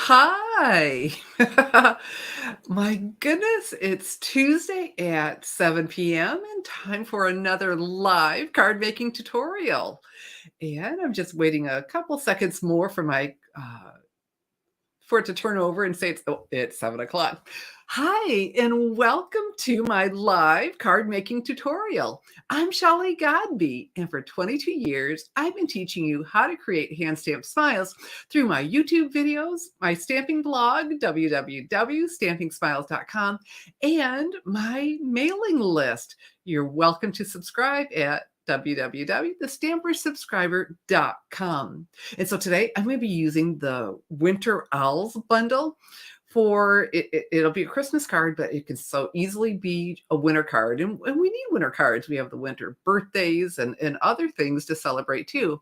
Hi. My goodness, it's Tuesday at 7 p.m. and time for another live card making tutorial. And I'm just waiting a couple seconds more for my for it to turn over and say it's 7 o'clock. Hi, and welcome to my live card making tutorial. I'm Shelley Godby, and for 22 years, I've been teaching you how to create hand stamped smiles through my YouTube videos, my stamping blog, www.stampingsmiles.com, and my mailing list. You're welcome to subscribe at www.thestampersubscriber.com. And so today I'm going to be using the Winter Owls bundle for it'll be a Christmas card, but it can so easily be a winter card. And we need winter cards. We have the winter birthdays and other things to celebrate too.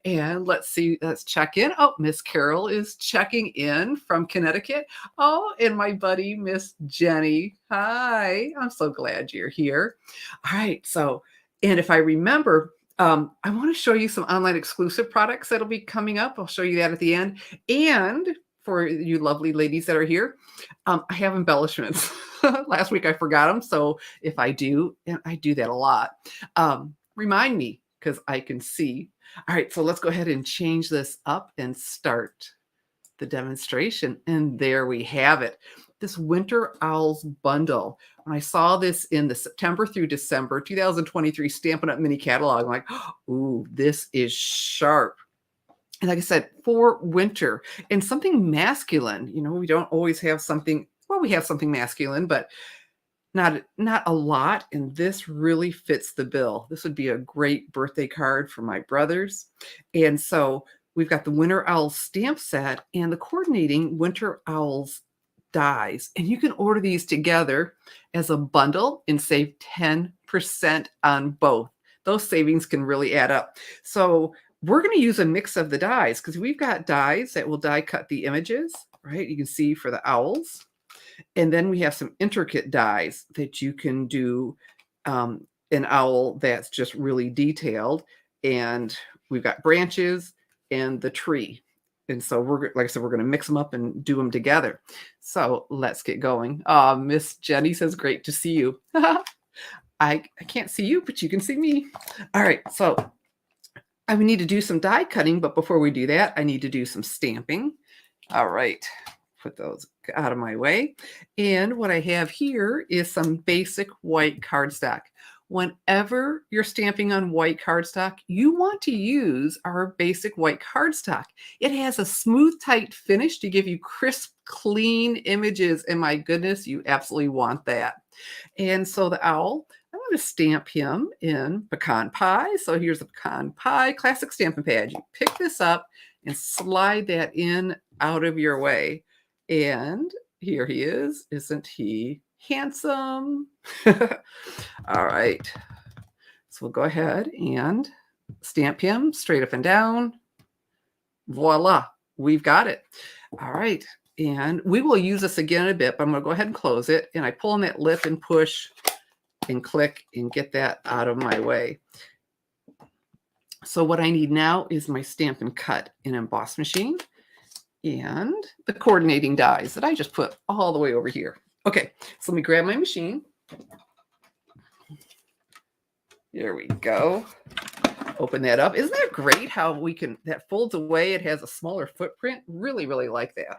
And let's see, let's check in. Oh, Miss Carol is checking in from Connecticut. Oh, and my buddy, Miss Jenny. Hi, I'm so glad you're here. All right, so, and if I remember, I want to show you some online exclusive products that'll be coming up. I'll show you that at the end. And for you lovely ladies that are here, I have embellishments. Last week I forgot them. So if I do, and I do that a lot, remind me because I can see. All right, so let's go ahead and change this up and start the demonstration. And there we have it. This Winter Owls bundle. When I saw this in the September through December 2023 Stampin' Up! Mini catalog, I'm like, ooh, this is sharp. And like I said, for winter and something masculine. You know, we don't always have something, well, we have something masculine, but not a lot, and this really fits the bill. This would be a great birthday card for my brothers. And so we've got the Winter Owls stamp set and the coordinating Winter Owls dies. And you can order these together as a bundle and save 10% on both. Those savings can really add up. So we're going to use a mix of the dies because we've got dies that will die cut the images, right? You can see for the owls. And then we have some intricate dies that you can do an owl that's just really detailed. And we've got branches and the tree. And so like I said, we're going to mix them up and do them together. So let's get going. Miss Jenny says, great to see you. I can't see you, but you can see me. All right. So I would need to do some die cutting, but before we do that, I need to do some stamping. All right. Put those out of my way. And what I have here is some basic white cardstock. Whenever you're stamping on white cardstock, you want to use our basic white cardstock. It has a smooth, tight finish to give you crisp, clean images. And my goodness, you absolutely want that. And so the owl, I want to stamp him in pecan pie. So here's a pecan pie classic stamping pad. You pick this up and slide that in out of your way. And here he is. Isn't he handsome? All right. So we'll go ahead and stamp him straight up and down. Voila. We've got it. All right. And we will use this again in a bit, but I'm going to go ahead and close it. And I pull on that lip and push and click and get that out of my way. So what I need now is my Stampin' Cut and Emboss machine and the coordinating dies that I just put all the way over here. Okay, so let me grab my machine. There we go. Open that up. Isn't that great how we can, that folds away. It has a smaller footprint. Really, really like that.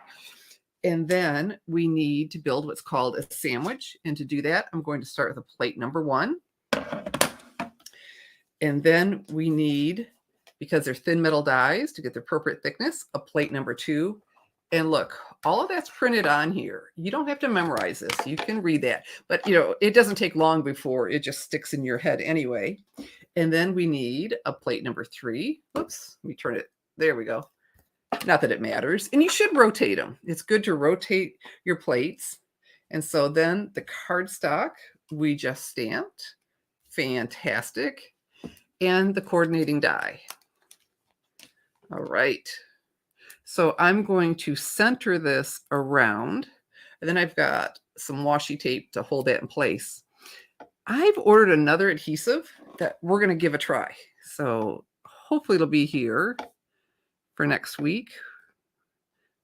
And then we need to build what's called a sandwich. And to do that, I'm going to start with a plate number 1. And then we need, because they're thin metal dies to get the appropriate thickness, a plate number 2. And look, all of that's printed on here. You don't have to memorize this. You can read that. But, you know, it doesn't take long before it just sticks in your head anyway. And then we need a plate number 3. Oops, let me turn it. There we go. Not that it matters. And you should rotate them. It's good to rotate your plates. And so then the cardstock we just stamped. Fantastic. And the coordinating die. All right. So I'm going to center this around, and then I've got some washi tape to hold that in place. I've ordered another adhesive that we're going to give a try. So hopefully it'll be here for next week.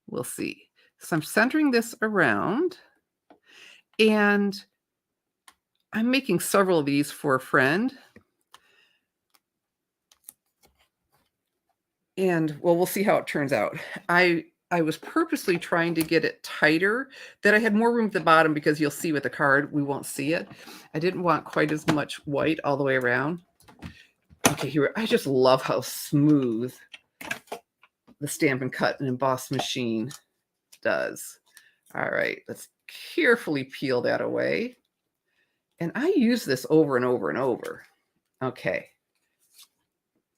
We'll see. So I'm centering this around, and I'm making several of these for a friend. And, well, we'll see how it turns out. I was purposely trying to get it tighter, that I had more room at the bottom because you'll see with the card, we won't see it. I didn't want quite as much white all the way around. Okay, here, I just love how smooth the Stampin' Cut and Emboss machine does. All right, let's carefully peel that away. And I use this over and over and over. Okay.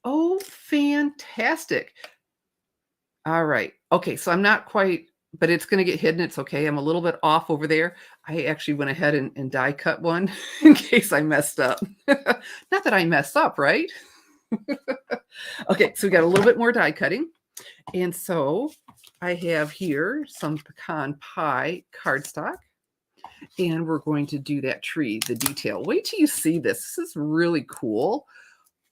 Oh, fantastic. All right. Okay, so I'm not quite, but it's gonna get hidden, it's okay. I'm a little bit off over there. I actually went ahead and die cut one in case I messed up. Not that I messed up, right? Okay, so we got a little bit more die cutting. And so I have here some pecan pie cardstock. And we're going to do that tree, the detail. Wait till you see this. This is really cool.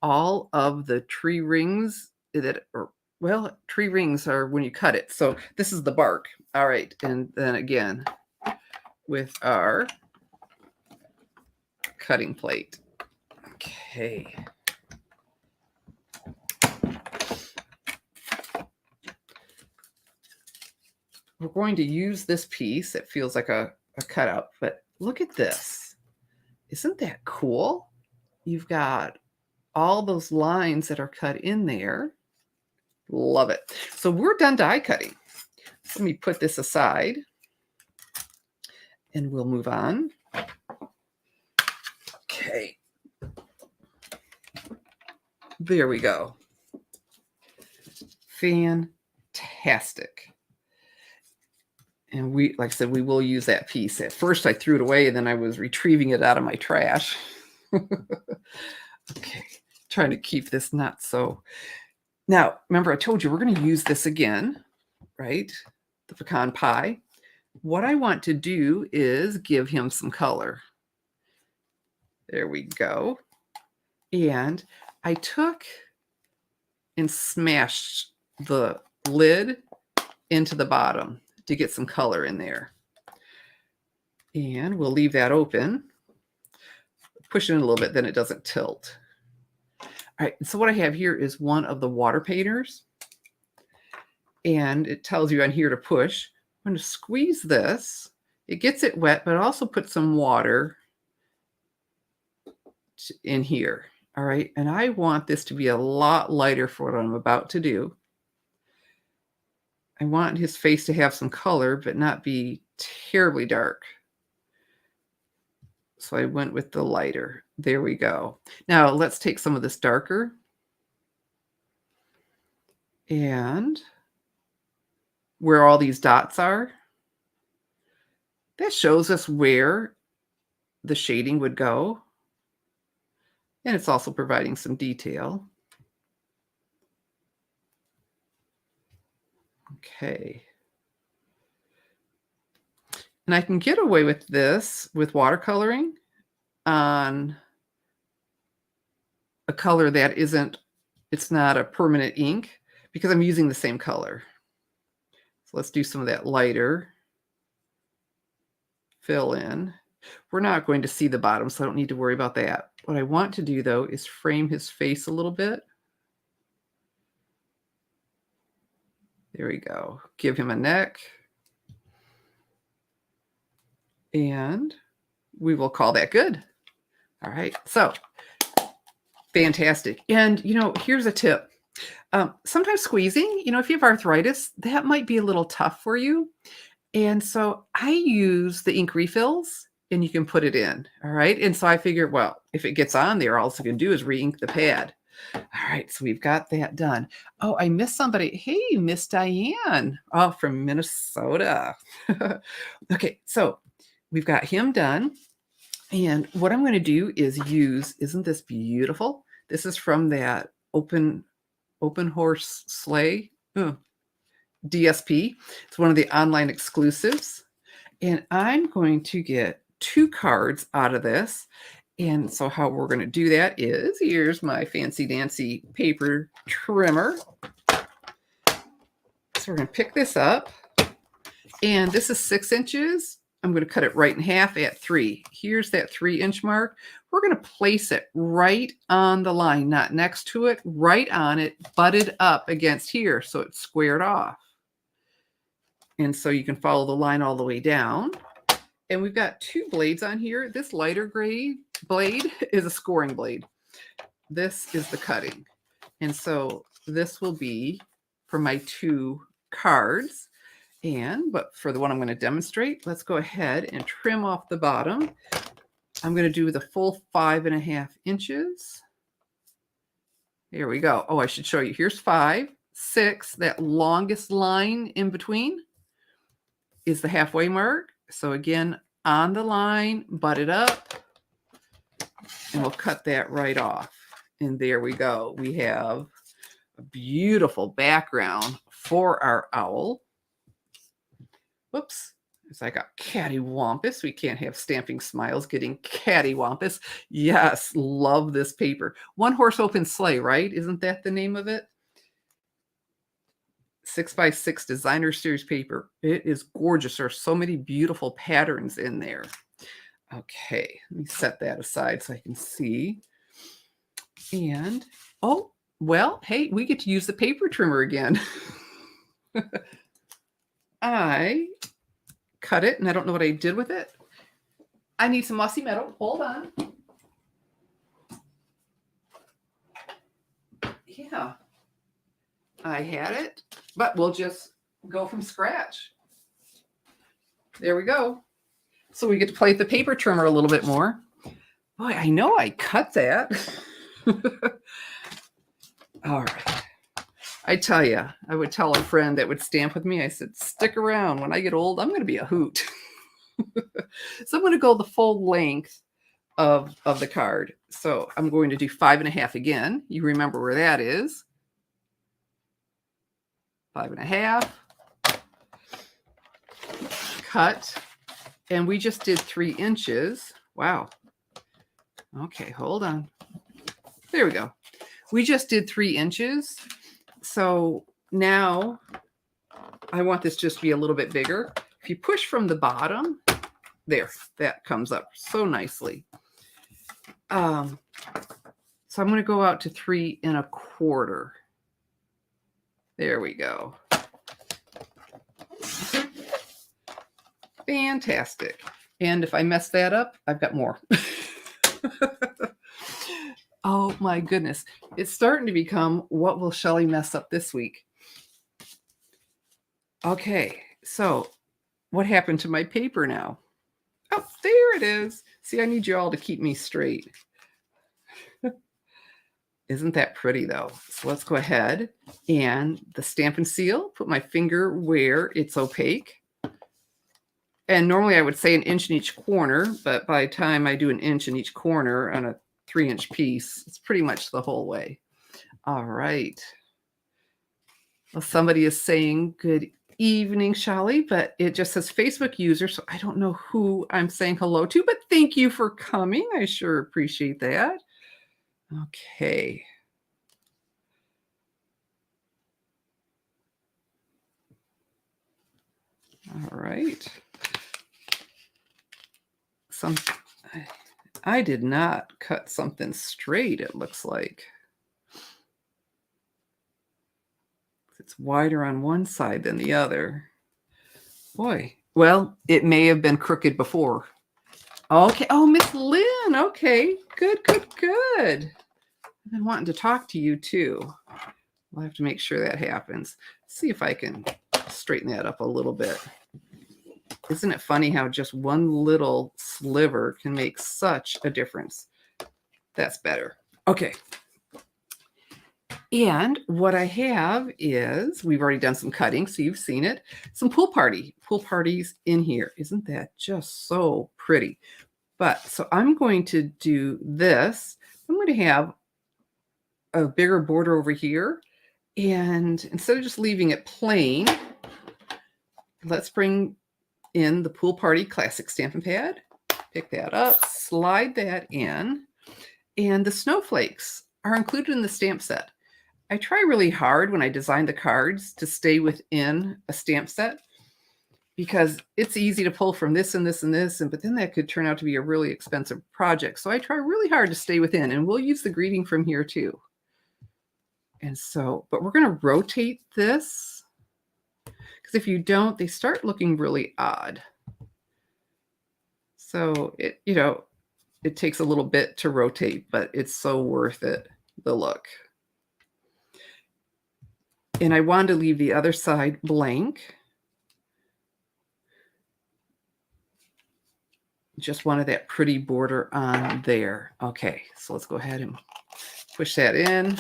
All of the tree rings that are, well, tree rings are when you cut it. So this is the bark. All right. And then again, with our cutting plate. Okay. We're going to use this piece. It feels like a cutout, but look at this. Isn't that cool? You've got all those lines that are cut in there. Love it. So we're done die cutting. Let me put this aside and we'll move on. Okay. There we go. Fantastic. And we, like I said, we will use that piece. At first I threw it away and then I was retrieving it out of my trash. Okay, trying to keep this not so. Now, remember I told you we're going to use this again, right? The pecan pie. What I want to do is give him some color. There we go. And I took and smashed the lid into the bottom to get some color in there. And we'll leave that open. Push it in a little bit, then it doesn't tilt. All right, so what I have here is one of the water painters. And it tells you on here to push. I'm going to squeeze this. It gets it wet, but also put some water in here. All right, and I want this to be a lot lighter for what I'm about to do. I want his face to have some color, but not be terribly dark. So I went with the lighter. There we go. Now let's take some of this darker. And where all these dots are, that shows us where the shading would go. And it's also providing some detail. Okay. And I can get away with this with watercoloring on a color that isn't, it's not a permanent ink because I'm using the same color. So let's do some of that lighter. Fill in. We're not going to see the bottom, so I don't need to worry about that. What I want to do, though, is frame his face a little bit. There we go. Give him a neck. And we will call that good. All right. So fantastic. And, you know, here's a tip. Sometimes squeezing, you know, if you have arthritis, that might be a little tough for you. And so I use the ink refills and you can put it in. All right. And so I figured, well, if it gets on there, all you can do is re-ink the pad. All right. So we've got that done. Oh, I missed somebody. Hey, Miss Diane. Oh, from Minnesota. Okay. So we've got him done. And what I'm going to do is use, isn't this beautiful? This is from that open horse sleigh. DSP. It's one of the online exclusives. And I'm going to get 2 cards out of this. And so how we're going to do that is, here's my fancy dancy paper trimmer. So we're going to pick this up And this is 6 inches. I'm going to cut it right in half at 3. Here's that 3-inch mark. We're going to place it right on the line, not next to it, right on it, butted up against here so it's squared off. And so you can follow the line all the way down. And we've got 2 blades on here. This lighter gray blade is a scoring blade. This is the cutting. And so this will be for my 2 cards. But for the one I'm going to demonstrate, let's go ahead and trim off the bottom. I'm going to do the full 5.5 inches. There we go. Oh, I should show you. Here's 5, 6. That longest line in between is the halfway mark. So again, on the line, butt it up, and we'll cut that right off. And there we go. We have a beautiful background for our owl. Whoops. It's like a cattywampus. We can't have Stamping Smiles getting cattywampus. Yes, love this paper. One Horse Open Sleigh, right? Isn't that the name of it? 6x6 designer series paper. It is gorgeous. There's so many beautiful patterns in there. Okay, let me set that aside so I can see. And, oh, well, hey, we get to use the paper trimmer again. I cut it, and I don't know what I did with it. I need some mossy metal. Hold on. Yeah, I had it, but we'll just go from scratch. There we go. So we get to play with the paper trimmer a little bit more. Boy, I know I cut that. All right. I tell you, I would tell a friend that would stamp with me, I said, stick around. When I get old, I'm going to be a hoot. So I'm going to go the full length of the card. So I'm going to do 5.5 again. You remember where that is. 5.5. Cut. And we just did 3 inches. Wow. Okay, hold on. There we go. We just did 3 inches. So now I want this just to be a little bit bigger. If you push from the bottom, there, that comes up so nicely. So I'm going to go out to 3.25. There we go. Fantastic. And if I mess that up, I've got more. Oh my goodness. It's starting to become, what will Shelly mess up this week? Okay, so what happened to my paper now? Oh, there it is. See, I need you all to keep me straight. Isn't that pretty though? So let's go ahead and the Stampin' Seal, put my finger where it's opaque. And normally I would say 1 inch in each corner, but by the time I do 1 inch in each corner on a 3-inch piece, it's pretty much the whole way. All right. Well, somebody is saying good evening, Shelly, but it just says Facebook user, so I don't know who I'm saying hello to, but thank you for coming. I sure appreciate that. Okay. All right. I did not cut something straight, it looks like. It's wider on one side than the other. Boy, well, it may have been crooked before. Okay. Oh, Miss Lynn. Okay. Good, good, good. I've been wanting to talk to you too. We'll have to make sure that happens. See if I can straighten that up a little bit. Isn't it funny how just one little sliver can make such a difference? That's better. Okay. And what I have is, we've already done some cutting, so you've seen it. Some pool parties in here. Isn't that just so pretty? But so I'm going to do this. I'm going to have a bigger border over here. And instead of just leaving it plain, let's bring in the Pool Party Classic Stampin' Pad. Pick that up, slide that in. And the snowflakes are included in the stamp set. I try really hard when I design the cards to stay within a stamp set, because it's easy to pull from this and this and this, but then that could turn out to be a really expensive project. So I try really hard to stay within, and we'll use the greeting from here too. And so, but we're going to rotate this, because if you don't, they start looking really odd. So it, it takes a little bit to rotate, but it's so worth it, the look. And I wanted to leave the other side blank. Just wanted that pretty border on there. Okay, so let's go ahead and push that in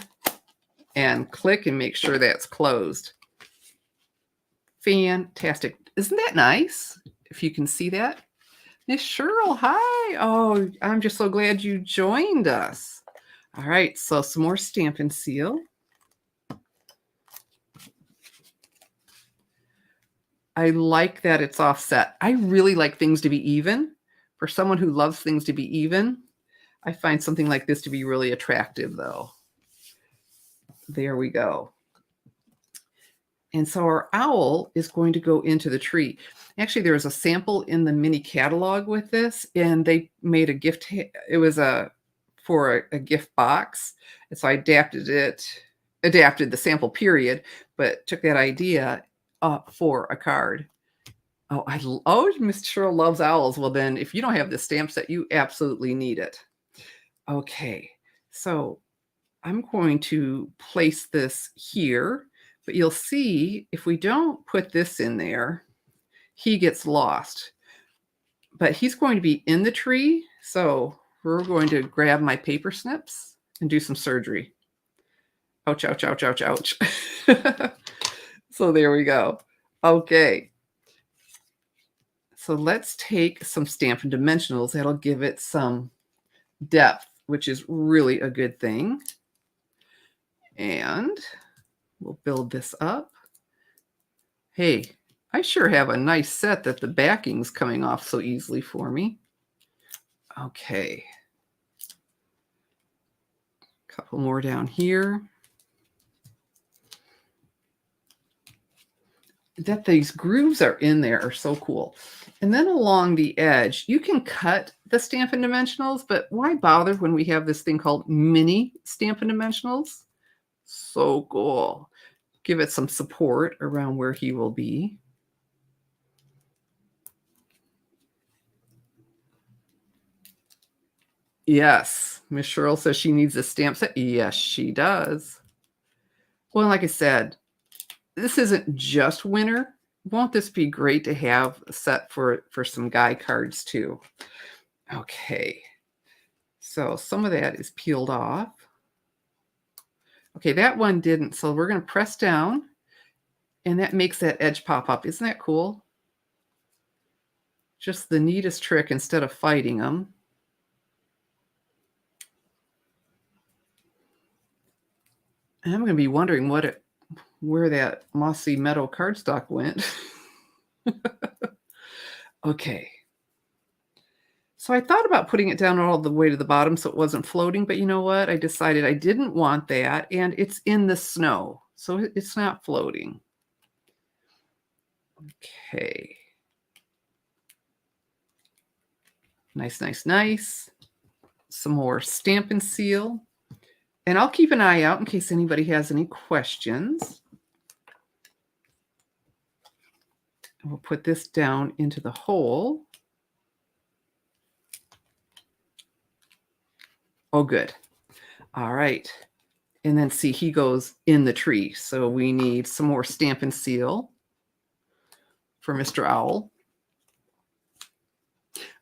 and click and make sure that's closed. Fantastic. Isn't that nice? If you can see that. Miss Cheryl, hi. Oh, I'm just so glad you joined us. All right, so some more Stampin' Seal. I like that it's offset. I really like things to be even. For someone who loves things to be even, I find something like this to be really attractive, though. There we go. And so our owl is going to go into the tree. Actually, there was a sample in the mini catalog with this, and they made a gift. It was for a gift box. And so I adapted the sample period, but took that idea for a card. Oh, Miss Cheryl loves owls. Well, then if you don't have this stamp set, you absolutely need it. Okay, so I'm going to place this here, but you'll see if we don't put this in there, he gets lost. But he's going to be in the tree, so we're going to grab my paper snips and do some surgery. Ouch, ouch, ouch, ouch, ouch. So there we go. Okay. So let's take some Stampin' Dimensionals. That'll give it some depth, which is really a good thing. And we'll build this up. Hey, I sure have a nice set that the backing's coming off so easily for me. Okay. A couple more down here. That these grooves are in there are so cool. And then along the edge, you can cut the Stampin' Dimensionals, but why bother when we have this thing called mini Stampin' Dimensionals? So cool. Give it some support around where he will be. Yes, Miss Cheryl says she needs a stamp set. Yes, she does. Well, like I said, this isn't just winter. Won't this be great to have a set for some guy cards too? Okay, so some of that is peeled off. Okay, that one didn't, so we're going to press down, and that makes that edge pop up. Isn't that cool? Just the neatest trick instead of fighting them. And I'm going to be wondering where that mossy meadow cardstock went. Okay. So I thought about putting it down all the way to the bottom so it wasn't floating, but you know what? I decided I didn't want that, and it's in the snow, so it's not floating. Okay. Nice, nice, nice. Some more Stampin' Seal. And I'll keep an eye out in case anybody has any questions. We'll put this down into the hole. Oh, good. All right. And then see, he goes in the tree. So we need some more Stampin' Seal for Mr. Owl.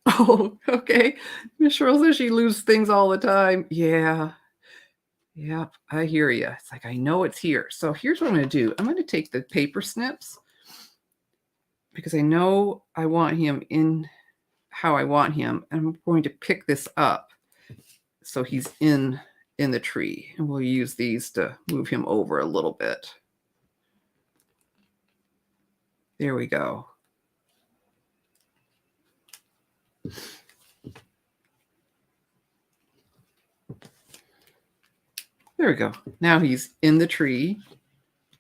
Oh, okay. Miss Cheryl says she loses things all the time. Yeah. Yep, I hear you. It's like, I know it's here. So here's what I'm going to do. I'm going to take the paper snips because I know I want him in how I want him. And I'm going to pick this up so he's in the tree. And we'll use these to move him over a little bit. There we go. There we go. Now he's in the tree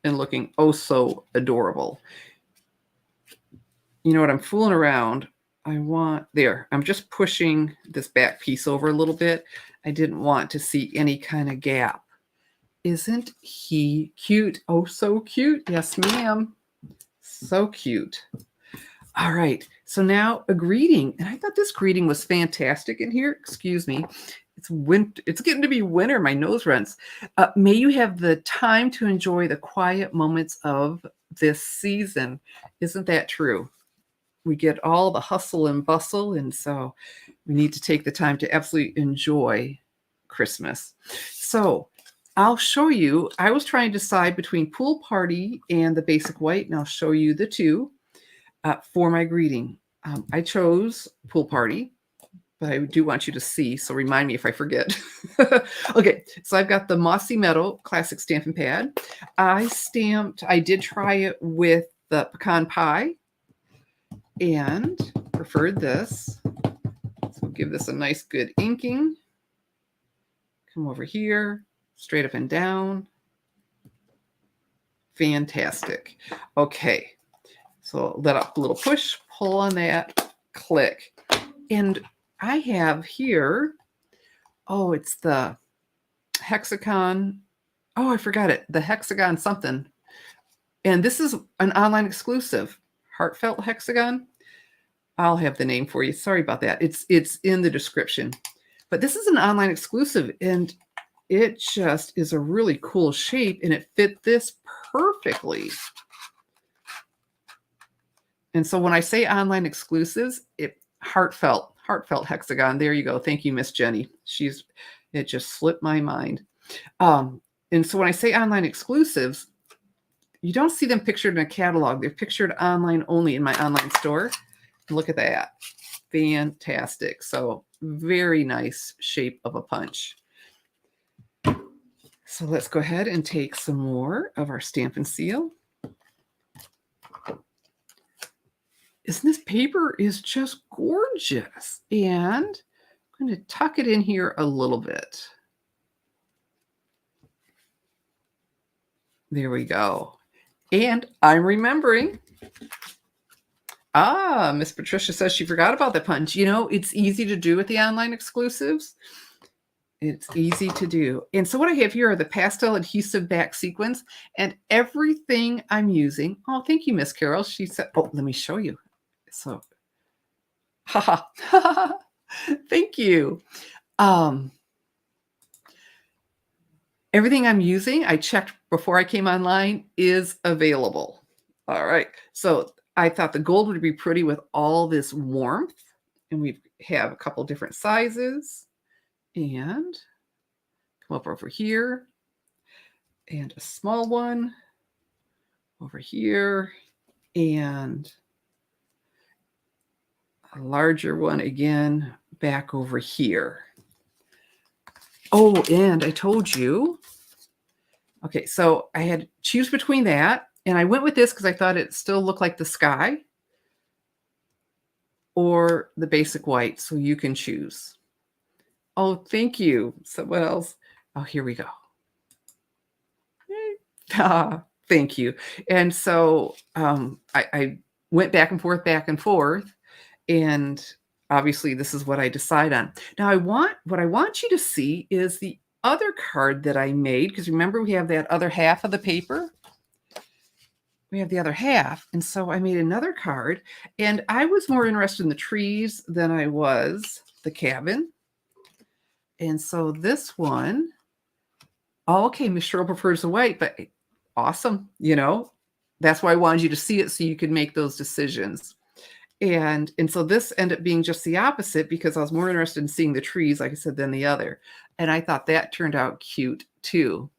and looking oh so adorable. you know what? I'm fooling around. There, I'm just pushing this back piece over a little bit. I didn't want to see any kind of gap. Isn't he cute? Oh, so cute. Yes, ma'am. So cute. All right. So now a greeting. And I thought this greeting was fantastic in here. Excuse me. It's winter. It's getting to be winter. My nose runs. May you have the time to enjoy the quiet moments of this season. Isn't that true? We get all the hustle and bustle, and so we need to take the time to absolutely enjoy Christmas. So I'll show you. I was trying to decide between Pool Party and the Basic White, and I'll show you the two for my greeting. I chose Pool Party, but I do want you to see, so remind me if I forget. Okay, so I've got the Mossy Meadow Classic Stampin' Pad. I did try it with the pecan pie and preferred this. So we'll give this a nice good inking. Come over here, straight up and down. Fantastic. Okay, so let up a little push, pull on that, click. And I have here, oh, it's the hexagon. Oh, I forgot it. The hexagon something. And this is an online exclusive. Heartfelt hexagon. I'll have the name for you. Sorry about that. It's in the description. But this is an online exclusive, and it just is a really cool shape, and it fit this perfectly. And so when I say online exclusives, heartfelt hexagon. There you go. Thank you, Miss Jenny. It just slipped my mind. And so when I say online exclusives, you don't see them pictured in a catalog. They're pictured online only in my online store. Look at that. Fantastic. So very nice shape of a punch. So let's go ahead and take some more of our Stampin' Seal. This paper is just gorgeous. And I'm going to tuck it in here a little bit. There we go. And I'm remembering. Miss Patricia says she forgot about the punch. You know, it's easy to do with the online exclusives. It's easy to do. And so what I have here are the pastel adhesive back sequins, and everything I'm using. Oh, thank you, Miss Carol. She said, oh, let me show you. So, haha, thank you. Everything I'm using, I checked before I came online, is available. All right. So I thought the gold would be pretty with all this warmth. And we have a couple different sizes. And come up over here. And a small one over here. And a larger one again back over here. Oh, and I told you. Okay, so I had to choose between that. And I went with this because I thought it still looked like the sky or the basic white. So you can choose. Oh, thank you. Someone else. Oh, here we go. Thank you. And so I went back and forth. And obviously this is what I decide on. Now what I want you to see is the other card that I made, because remember we have that other half of the paper. We have the other half. And so I made another card, and I was more interested in the trees than I was the cabin. And so this one, oh, okay, Miss Cheryl prefers the white, but awesome. You know, that's why I wanted you to see it so you could make those decisions. And so this ended up being just the opposite, because I was more interested in seeing the trees, like I said, than the other. And I thought that turned out cute too.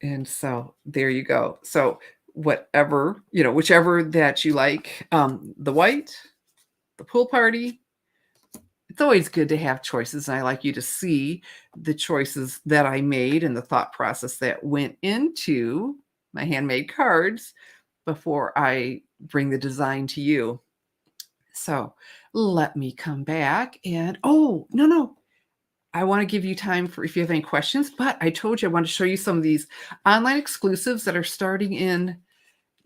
And so there you go. So whatever, whichever that you like, the white, the Pool Party, it's always good to have choices. And I like you to see the choices that I made and the thought process that went into my handmade cards before I bring the design to you. So let me come back and, oh, no. I want to give you time for if you have any questions, but I told you I want to show you some of these online exclusives that are starting in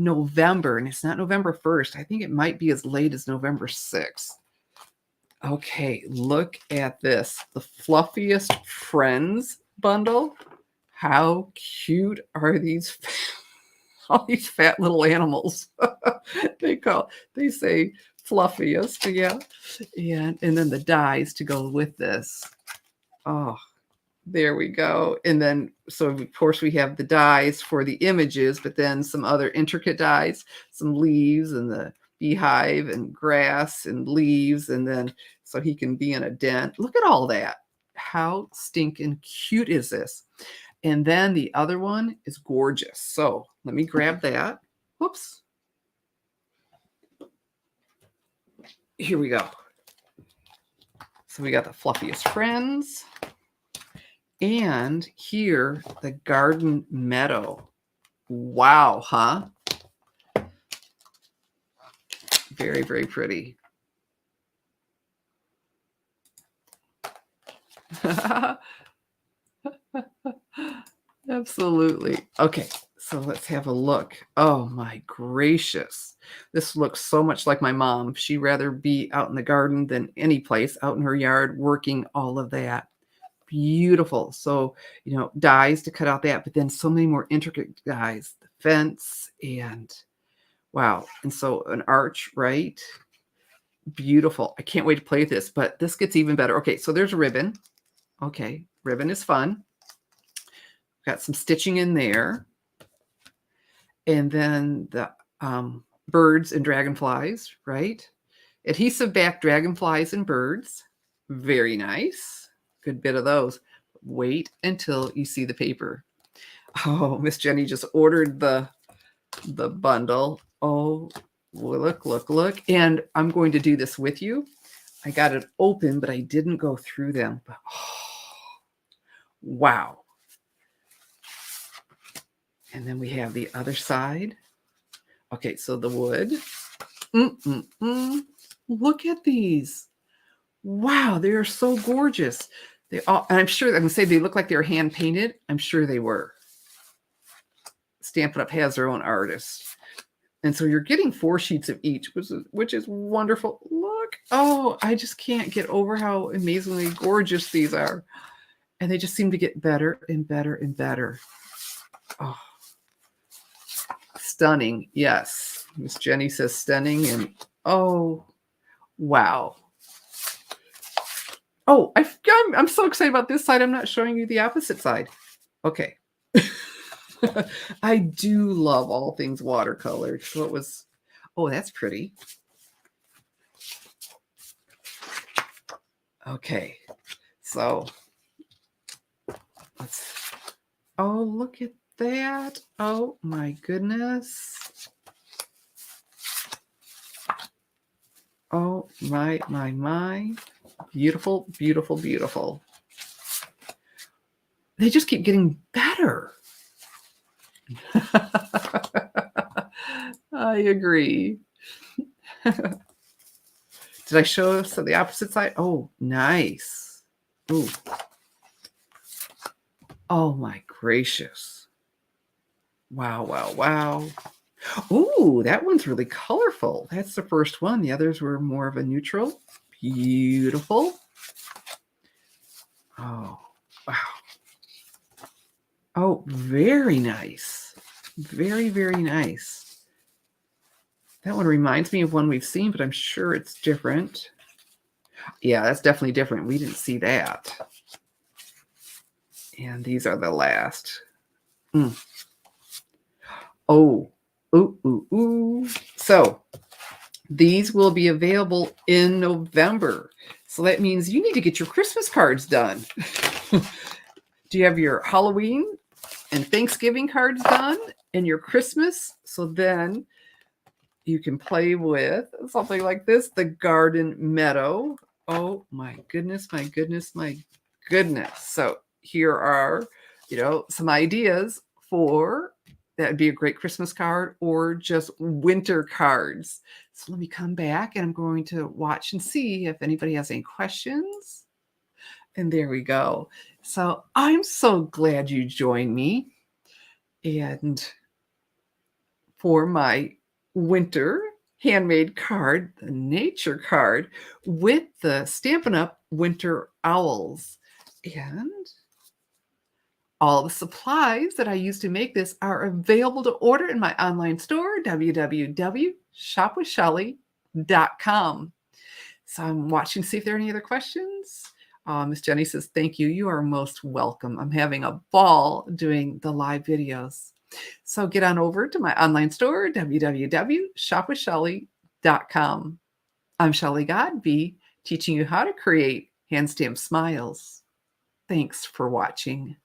November, and it's not November 1st. I think it might be as late as November 6th. Okay, look at this. The Fluffiest Friends bundle. How cute are these all these fat little animals? They say fluffiest, yeah. And then the dies to go with this. Oh, there we go. And then, so of course we have the dies for the images, but then some other intricate dies, some leaves and the beehive and grass and leaves. And then, so he can be in a den. Look at all that. How stinking cute is this? And then the other one is gorgeous. So let me grab that. Whoops. Here we go. So we got the Fluffiest Friends. And here, the Garden Meadow. Wow, huh? Very, very pretty. Absolutely. Okay, so let's have a look. Oh my gracious. This looks so much like my mom. She'd rather be out in the garden than any place, out in her yard, working all of that. Beautiful. So, dies to cut out that, but then so many more intricate dies, the fence and wow. And so an arch, right? Beautiful. I can't wait to play with this, but this gets even better. Okay, so there's a ribbon. Okay, ribbon is fun. Got some stitching in there. And then the birds and dragonflies, right? Adhesive back dragonflies and birds. Very nice. Good bit of those. Wait until you see the paper. Oh, Miss Jenny just ordered the bundle. Oh, look, look, look. And I'm going to do this with you. I got it open, but I didn't go through them. But, oh, wow. And then we have the other side. Okay, so the wood. Look at these. Wow, they are so gorgeous. They all, and I'm sure I can say they look like they were hand painted. I'm sure they were. Stampin' Up! Has their own artists. And so you're getting 4 sheets of each, which is wonderful. Look. Oh, I just can't get over how amazingly gorgeous these are. And they just seem to get better and better and better. Oh, stunning. Yes. Miss Jenny says stunning. And oh, wow. Oh, I'm so excited about this side. I'm not showing you the opposite side. Okay. I do love all things watercolor. So it was, oh, that's pretty. Okay. So oh, look at that. Oh my goodness. Oh my. Beautiful, beautiful, beautiful. They just keep getting better. I agree. Did I show us the opposite side? Oh, nice. Ooh. Oh my gracious. Wow, wow, wow. Ooh, that one's really colorful. That's the first one. The others were more of a neutral. Beautiful. Oh, wow. Oh, very nice. Very, very nice. That one reminds me of one we've seen, but I'm sure it's different. Yeah, that's definitely different. We didn't see that. And these are the last. Oh, ooh. So these will be available in November. So that means you need to get your Christmas cards done. Do you have your Halloween and Thanksgiving cards done and your Christmas? So then you can play with something like this, the Garden Meadow. Oh my goodness, my goodness, my goodness. So here are, some ideas for that would be a great Christmas card or just winter cards. So let me come back and I'm going to watch and see if anybody has any questions. And there we go. So I'm so glad you joined me. And for my winter handmade card, the nature card, with the Stampin' Up! Winter owls. And all the supplies that I use to make this are available to order in my online store, www.shopwithshelly.com. So I'm watching to see if there are any other questions. Miss Jenny says, thank you. You are most welcome. I'm having a ball doing the live videos. So get on over to my online store, www.shopwithshelly.com. I'm Shelley Godby, teaching you how to create hand stamped smiles. Thanks for watching.